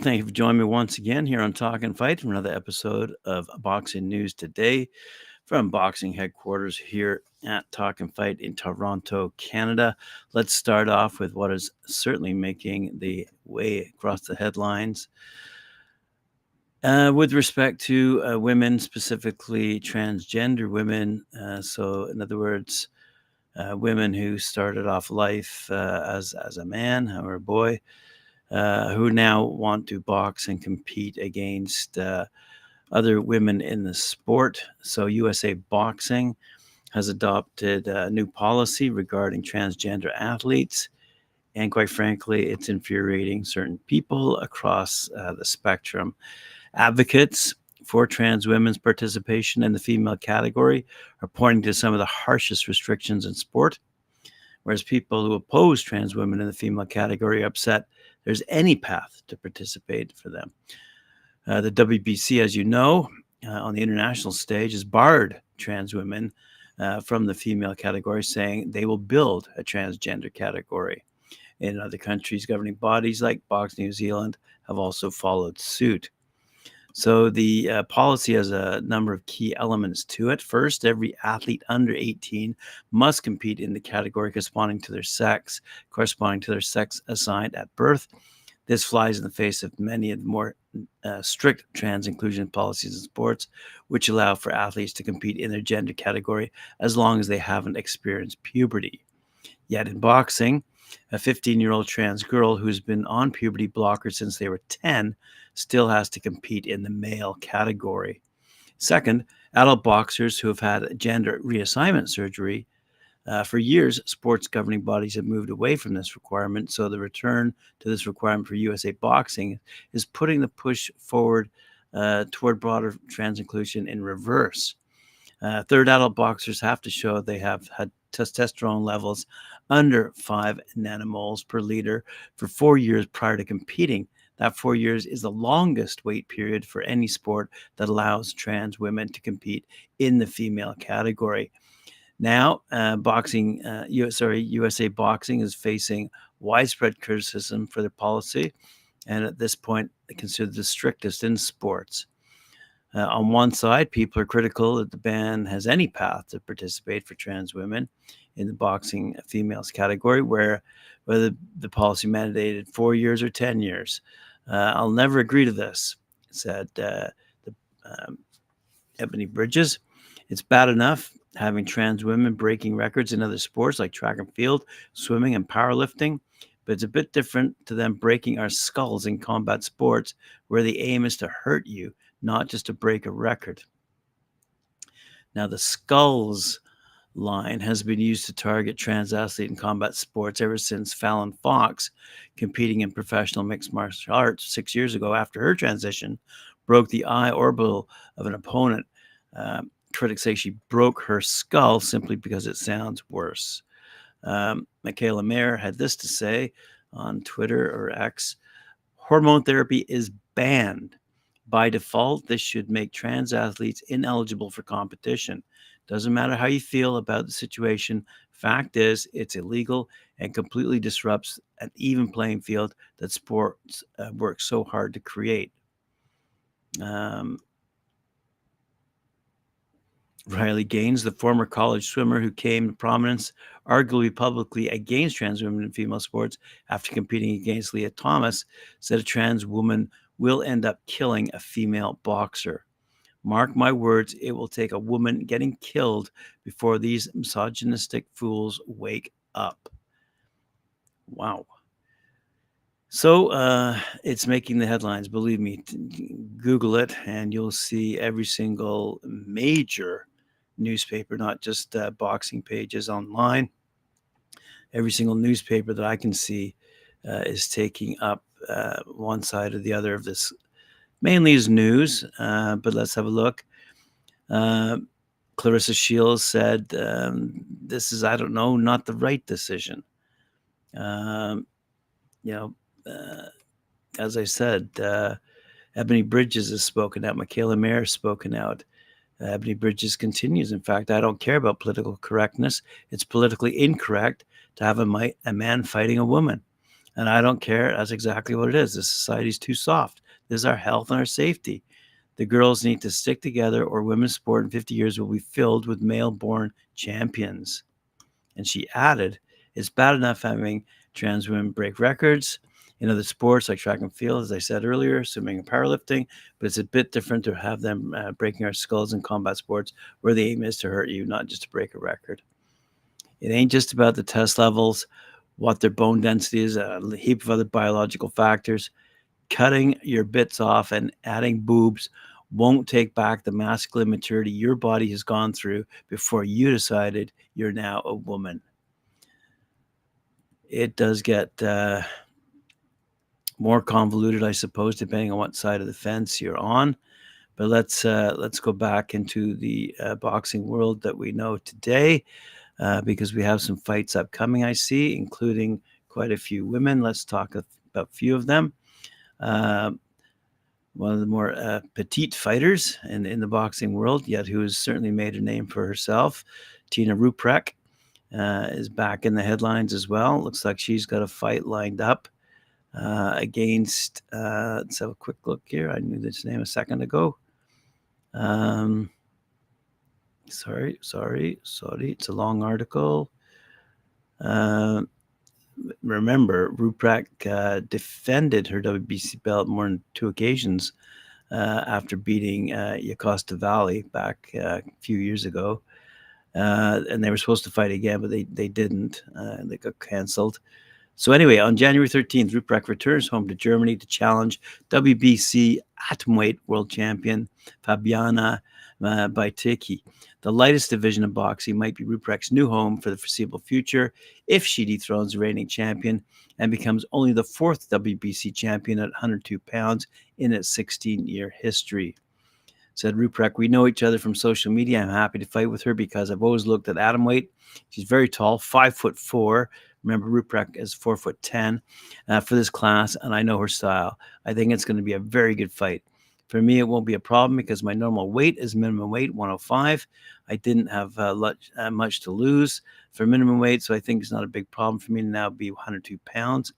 Thank you for joining me once again here on Talkin Fight for another episode of Boxing News Today from boxing headquarters here at Talkin Fight in Toronto, Canada. Let's start off with what is certainly making the way across the headlines. With respect to women, specifically transgender women, so in other words, women who started off life as a man or a boy, who now want to box and compete against other women in the sport. So USA Boxing has adopted a new policy regarding transgender athletes. And quite frankly, it's infuriating certain people across the spectrum. Advocates for trans women's participation in the female category are pointing to some of the harshest restrictions in sport, whereas people who oppose trans women in the female category are upset there's any path to participate for them. The WBC, as you know, on the international stage has barred trans women from the female category, saying they will build a transgender category. In other countries, governing bodies like Box New Zealand have also followed suit. So the policy has a number of key elements to it. First, every athlete under 18 must compete in the category corresponding to their sex assigned at birth. This flies in the face of many of the more strict trans inclusion policies in sports, which allow for athletes to compete in their gender category as long as they haven't experienced puberty. Yet in boxing, a 15-year-old trans girl who's been on puberty blockers since they were 10 still has to compete in the male category. Second, adult boxers who have had gender reassignment surgery. For years, sports governing bodies have moved away from this requirement, so the return to this requirement for USA Boxing is putting the push forward toward broader trans inclusion in reverse. Third, adult boxers have to show they have had testosterone levels under 5 nanomoles per liter for 4 years prior to competing. That 4 years is the longest wait period for any sport that allows trans women to compete in the female category. Now, USA Boxing is facing widespread criticism for their policy, and at this point, considered the strictest in sports. On one side, people are critical that the ban has any path to participate for trans women in the boxing females category, whether the policy mandated 4 years or 10 years. I'll never agree to this, said Ebony Bridges. It's bad enough having trans women breaking records in other sports like track and field, swimming, and powerlifting, but it's a bit different to them breaking our skulls in combat sports where the aim is to hurt you, not just to break a record. Now, the skulls line has been used to target trans athletes in combat sports ever since Fallon Fox, competing in professional mixed martial arts 6 years ago after her transition, broke the eye orbital of an opponent. Critics say she broke her skull simply because it sounds worse. Michaela Mayer had this to say on Twitter or X: hormone therapy is banned. By default, this should make trans athletes ineligible for competition. Doesn't matter how you feel about the situation. Fact is, it's illegal and completely disrupts an even playing field that sports work so hard to create. Riley Gaines, the former college swimmer who came to prominence, arguably publicly against trans women in female sports after competing against Leah Thomas, said a trans woman will end up killing a female boxer. Mark my words, it will take a woman getting killed before these misogynistic fools wake up. Wow. So it's making the headlines. Believe me, Google it, and you'll see every single major newspaper, not just boxing pages online. Every single newspaper that I can see is taking up one side or the other of this. Mainly is news, but let's have a look. Clarissa Shields said, this is, I don't know, not the right decision. As I said, Ebony Bridges has spoken out. Michaela Mayer has spoken out. Ebony Bridges continues, in fact, I don't care about political correctness. It's politically incorrect to have a man fighting a woman. And I don't care. That's exactly what it is. This society's too soft. This is our health and our safety. The girls need to stick together, or women's sport in 50 years will be filled with male born champions. And she added, it's bad enough having trans women break records in other sports like track and field, as I said earlier, swimming and powerlifting, but it's a bit different to have them breaking our skulls in combat sports where the aim is to hurt you, not just to break a record. It ain't just about the test levels, what their bone density is, a heap of other biological factors. Cutting your bits off and adding boobs won't take back the masculine maturity your body has gone through before you decided you're now a woman. It does get more convoluted, I suppose, depending on what side of the fence you're on. But let's go back into the boxing world that we know today, because we have some fights upcoming, I see, including quite a few women. Let's talk about a few of them. One of the more petite fighters in the boxing world, yet who has certainly made a name for herself, Tina Ruprek, is back in the headlines as well. Looks like she's got a fight lined up against, let's have a quick look here. I knew this name a second ago. Sorry. It's a long article. Remember, Ruprek defended her WBC belt more than 2 occasions after beating Yocosta Valley back a few years ago. And they were supposed to fight again, but they didn't. They got canceled. So anyway, on January 13th, Ruprek returns home to Germany to challenge WBC atomweight world champion Fabiana Baitiki. The lightest division of boxing might be Ruprek's new home for the foreseeable future if she dethrones the reigning champion and becomes only the 4th WBC champion at 102 pounds in its 16-year history. Said Ruprek, we know each other from social media. I'm happy to fight with her because I've always looked at atomweight. She's very tall, 5'4". Remember, Ruprek is 4'10" for this class, and I know her style. I think it's going to be a very good fight. For me, it won't be a problem because my normal weight is minimum weight, 105. I didn't have much to lose for minimum weight, so I think it's not a big problem for me to now be 102 pounds.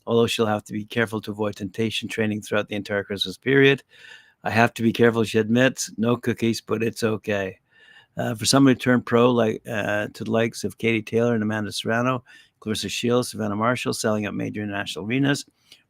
Although she'll have to be careful to avoid temptation training throughout the entire Christmas period. I have to be careful, she admits. No cookies, but it's okay. For somebody to turn pro to the likes of Katie Taylor and Amanda Serrano, Clarissa Shields, Savannah Marshall, selling out major international arenas,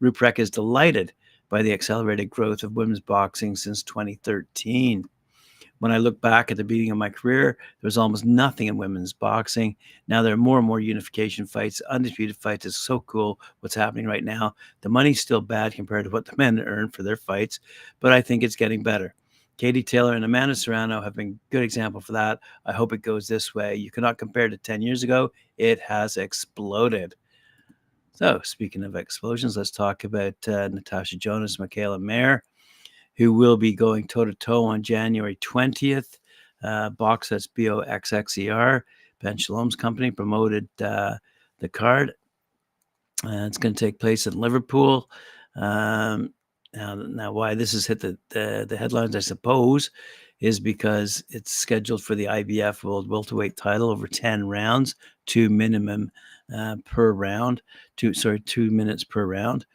Ruprek is delighted by the accelerated growth of women's boxing since 2013. When I look back at the beginning of my career, there was almost nothing in women's boxing. Now there are more and more unification fights, undisputed fights. It's so cool what's happening right now. The money's still bad compared to what the men earn for their fights, but I think it's getting better. Katie Taylor and Amanda Serrano have been good example for that. I hope it goes this way. You cannot compare to 10 years ago. It has exploded. So speaking of explosions, let's talk about Natasha Jonas, Michaela Mayer, who will be going toe-to-toe on January 20th. Box, that's BOXXER. Ben Shalom's company promoted the card. It's going to take place in Liverpool. Now, why this has hit the headlines, I suppose, is because it's scheduled for the IBF World Welterweight title over 10 rounds, 2 minimum per round, 2 minutes per round.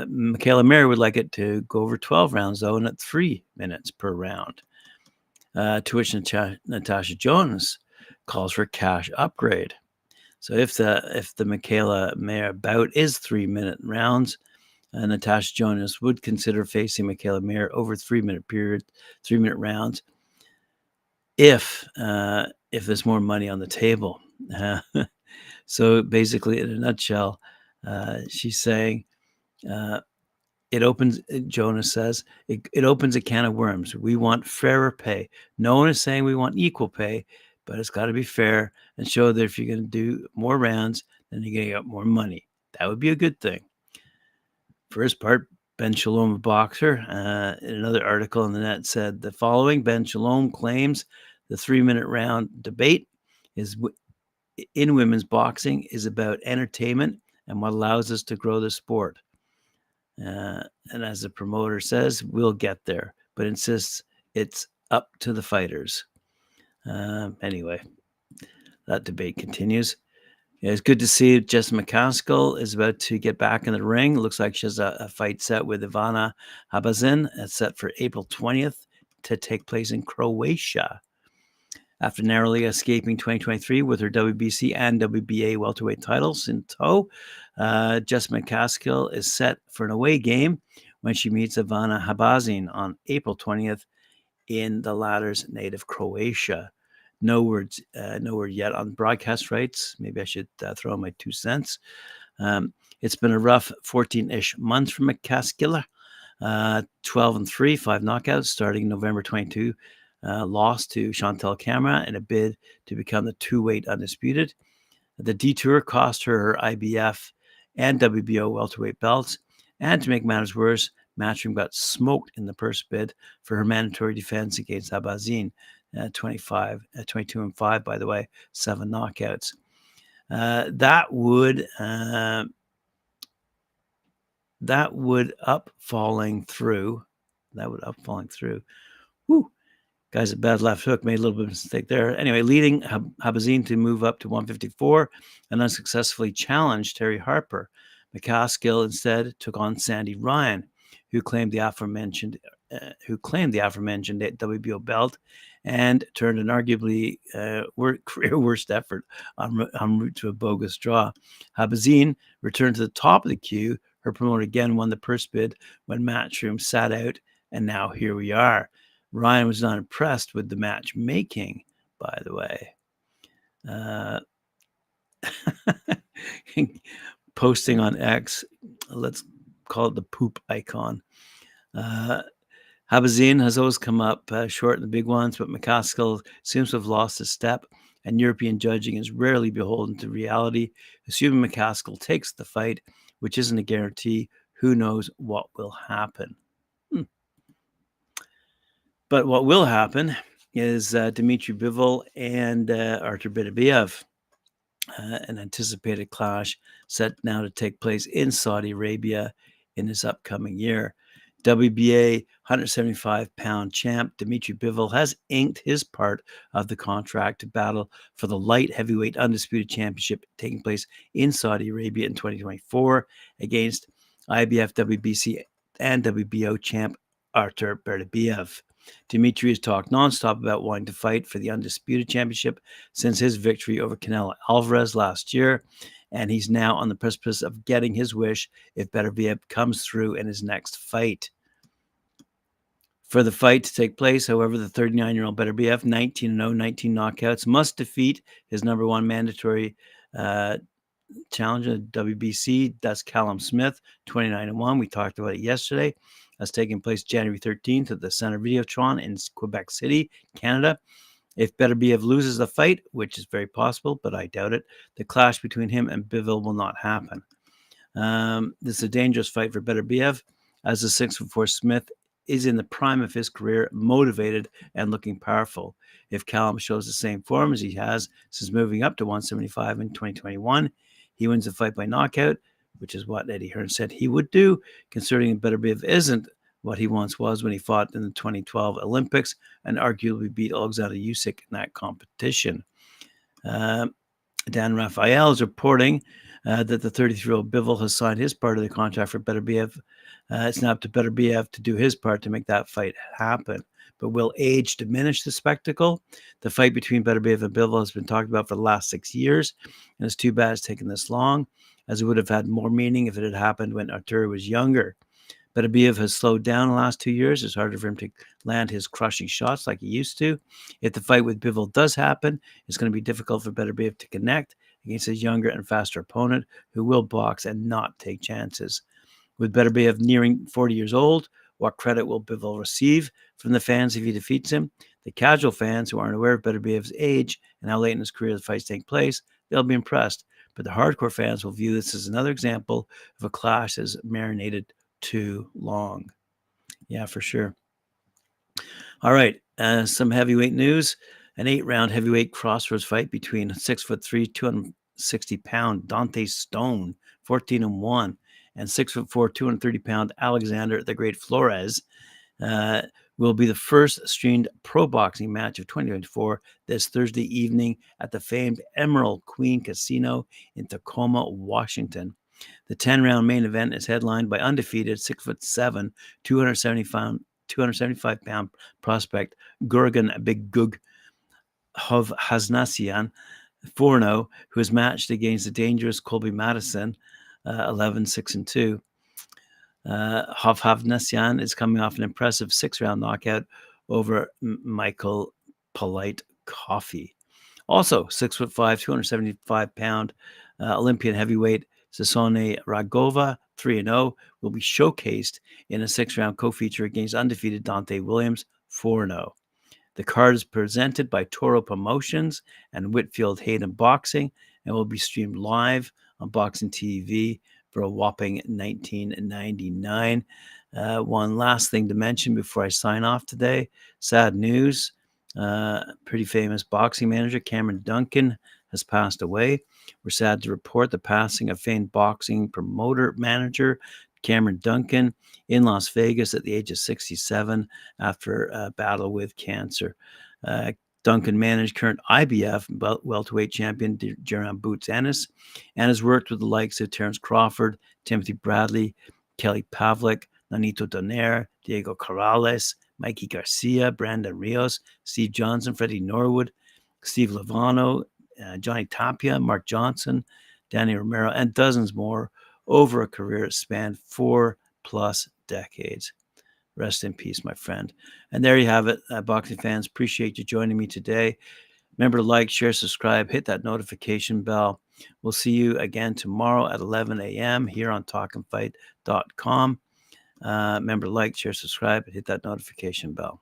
Michaela Mayer would like it to go over 12 rounds, though, and at 3 minutes per round. To which Natasha Jonas calls for cash upgrade. So if the Michaela Mayer bout is 3-minute rounds, Natasha Jonas would consider facing Michaela Mayer over 3-minute rounds, if there's more money on the table. So basically, in a nutshell, she's saying, Jonas says, it opens a can of worms. We want fairer pay. No one is saying we want equal pay, but it's got to be fair and show that if you're going to do more rounds, then you're going to get more money. That would be a good thing. For his part, Ben Shalom, a boxer, in another article on the net said the following: Ben Shalom claims the 3-minute round debate in women's boxing is about entertainment and what allows us to grow the sport. And as the promoter says, we'll get there, but insists it's up to the fighters. Anyway, that debate continues. Yeah, it's good to see Jess McCaskill is about to get back in the ring. It looks like she has a fight set with Ivana Habazin. It's set for April 20th to take place in Croatia. After narrowly escaping 2023 with her WBC and WBA welterweight titles in tow, Jess McCaskill is set for an away game when she meets Ivana Habazin on April 20th in the latter's native Croatia. No word yet on broadcast rights. Maybe I should throw in my 2 cents. It's been a rough 14-ish months for McCaskill. 12-3, 5 knockouts, starting November 22. Lost to Chantel Camara in a bid to become the two-weight undisputed. The detour cost her IBF and WBO welterweight belts. And to make matters worse, Matchroom got smoked in the purse bid for her mandatory defense against Habazin. 22-5, by the way, 7 knockouts. That would up falling through. Woo. Guys, a bad left hook, made a little bit of a mistake there. Anyway, leading Habazin to move up to 154 and unsuccessfully challenged Terry Harper. McCaskill instead took on Sandy Ryan, who claimed the aforementioned WBO belt and turned an arguably career worst effort en route to a bogus draw. Habazin returned to the top of the queue. Her promoter again won the purse bid when Matchroom sat out, and now here we are. Ryan was not impressed with the matchmaking, by the way. Posting on X, let's call it the poop icon. Habazin has always come up short in the big ones, but McCaskill seems to have lost a step, and European judging is rarely beholden to reality. Assuming McCaskill takes the fight, which isn't a guarantee, who knows what will happen. But what will happen is Dmitry Bivol and Artur Beterbiev, an anticipated clash set now to take place in Saudi Arabia in this upcoming year. WBA 175-pound champ Dmitry Bivol has inked his part of the contract to battle for the light heavyweight undisputed championship taking place in Saudi Arabia in 2024 against IBF, WBC, and WBO champ Artur Beterbiev. Dmitry has talked nonstop about wanting to fight for the undisputed championship since his victory over Canelo Alvarez last year, and he's now on the precipice of getting his wish if Beterbiev comes through in his next fight. For the fight to take place, however, the 39-year-old Beterbiev, 19-0, 19 knockouts, must defeat his number one mandatory challenger, WBC. That's Callum Smith, 29-1. We talked about it yesterday. That's taking place January 13th at the Center Videotron in Quebec City, Canada. If Beterbiev loses the fight, which is very possible, but I doubt it, the clash between him and Bivol will not happen. This is a dangerous fight for Beterbiev, as the 6'4" Smith is in the prime of his career, motivated and looking powerful. If Callum shows the same form as he has since moving up to 175 in 2021, he wins the fight by knockout, which is what Eddie Hearn said he would do, considering Beterbiev isn't what he once was when he fought in the 2012 Olympics and arguably beat Alexander Usyk in that competition. Dan Raphael is reporting that the 33-year-old Bivol has signed his part of the contract for Beterbiev. It's now up to Beterbiev to do his part to make that fight happen. But will age diminish the spectacle? The fight between Beterbiev and Bivol has been talked about for the last 6 years, and it's too bad it's taken this long, as it would have had more meaning if it had happened when Artur was younger. Beterbiev has slowed down the last 2 years. It's harder for him to land his crushing shots like he used to. If the fight with Bivol does happen, it's going to be difficult for Beterbiev to connect against a younger and faster opponent who will box and not take chances. With Beterbiev nearing 40 years old, what credit will Bivol receive from the fans if he defeats him? The casual fans who aren't aware of Beterbiev's age and how late in his career the fights take place, they'll be impressed. But the hardcore fans will view this as another example of a clash that's marinated too long. Yeah, for sure. All right, some heavyweight news. An 8-round heavyweight crossroads fight between 6'3", 260-pound Dante Stone, 14-1, and 6'4", 230-pound Alexander the Great Flores, uh, will be the first streamed pro boxing match of 2024 this Thursday evening at the famed Emerald Queen Casino in Tacoma, Washington. The 10-round main event is headlined by undefeated 6'7", 275-pound prospect Gurgan Big Gug Hovhannisyan, 4-0, who is matched against the dangerous Colby Madison, 11-6-2. Hovhannisyan is coming off an impressive 6-round knockout over Michael Polite Coffey. Also, 6'5", 275-pound Olympian heavyweight Sasone Ragova, 3-0, will be showcased in a 6-round co-feature against undefeated Dante Williams, 4-0. The card is presented by Toro Promotions and Whitfield Hayden Boxing and will be streamed live on Boxing TV for a whopping $19.99. One last thing to mention before I sign off today. Sad news. Pretty famous boxing manager Cameron Duncan has passed away. We're sad to report the passing of famed boxing promoter manager Cameron Duncan in Las Vegas at the age of 67 after a battle with cancer. Duncan managed current IBF welterweight champion Jaron Boots Ennis and has worked with the likes of Terence Crawford, Timothy Bradley, Kelly Pavlik, Nonito Donaire, Diego Corrales, Mikey Garcia, Brandon Rios, Steve Johnson, Freddie Norwood, Steve Lovano, Johnny Tapia, Mark Johnson, Danny Romero, and dozens more over a career that spanned 4+ decades. Rest in peace, my friend. And there you have it, boxing fans. Appreciate you joining me today. Remember to like, share, subscribe, hit that notification bell. We'll see you again tomorrow at 11 a.m. here on talkinfight.com. Remember to like, share, subscribe, and hit that notification bell.